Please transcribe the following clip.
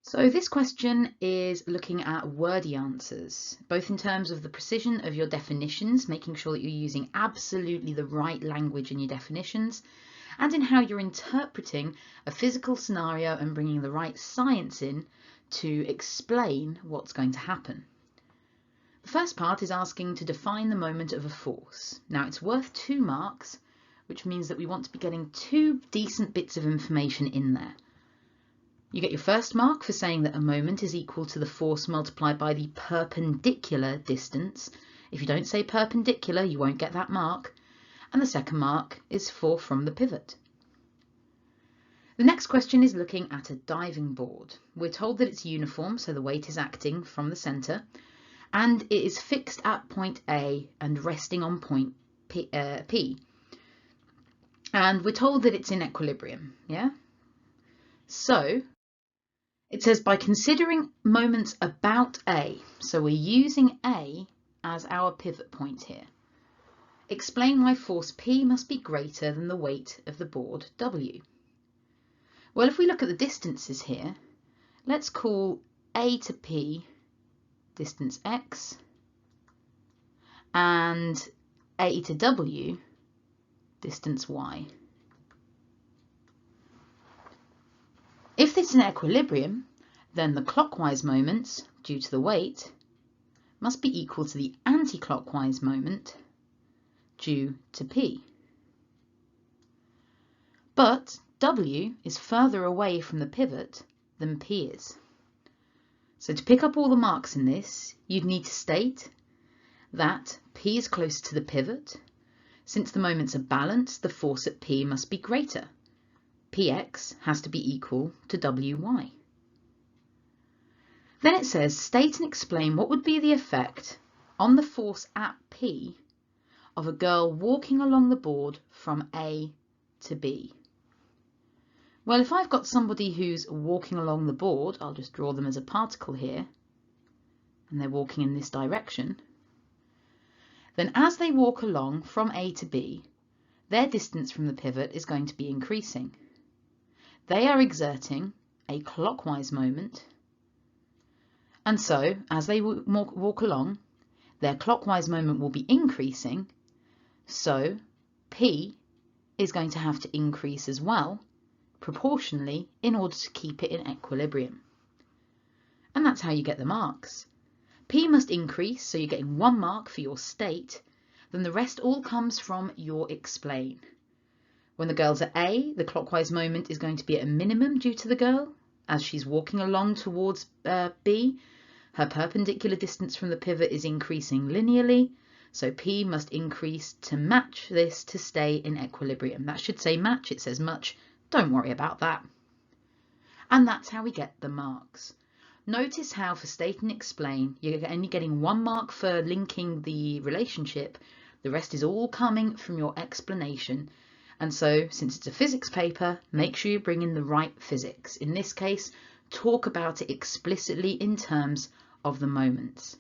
So this question is looking at wordy answers, both in terms of the precision of your definitions, making sure that you're using absolutely the right language in your definitions, and in how you're interpreting a physical scenario and bringing the right science in to explain what's going to happen. The first part is asking to define the moment of a force. Now it's worth 2 marks, which means that we want to be getting 2 decent bits of information in there. You get your first mark for saying that a moment is equal to the force multiplied by the perpendicular distance. If you don't say perpendicular, you won't get that mark. And the second mark is for from the pivot. The next question is looking at a diving board. We're told that it's uniform, so the weight is acting from the centre, and it is fixed at point A and resting on point P. And we're told that it's in equilibrium, yeah? So it says by considering moments about A, so we're using A as our pivot point here. Explain why force P must be greater than the weight of the board W. Well, if we look at the distances here, let's call A to P distance X and A to W distance Y. If this is in equilibrium, then the clockwise moments, due to the weight, must be equal to the anti-clockwise moment, due to P. But W is further away from the pivot than P is. So to pick up all the marks in this, you'd need to state that P is close to the pivot. Since the moments are balanced, the force at P must be greater. Px has to be equal to Wy. Then it says, state and explain what would be the effect on the force at P of a girl walking along the board from A to B. Well, if I've got somebody who's walking along the board, I'll just draw them as a particle here, and they're walking in this direction, then as they walk along from A to B, their distance from the pivot is going to be increasing. They are exerting a clockwise moment, and so as they walk along, their clockwise moment will be increasing, so P is going to have to increase as well, proportionally, in order to keep it in equilibrium. And that's how you get the marks. P must increase, so you're getting 1 mark for your state, then the rest all comes from your explain. When the girl's at A, the clockwise moment is going to be at a minimum due to the girl. As she's walking along towards B, her perpendicular distance from the pivot is increasing linearly, so P must increase to match this to stay in equilibrium. That should say match, it says much, don't worry about that. And that's how we get the marks. Notice how for state and explain, you're only getting 1 mark for linking the relationship, the rest is all coming from your explanation. And so, since it's a physics paper, make sure you bring in the right physics. In this case, talk about it explicitly in terms of the moments.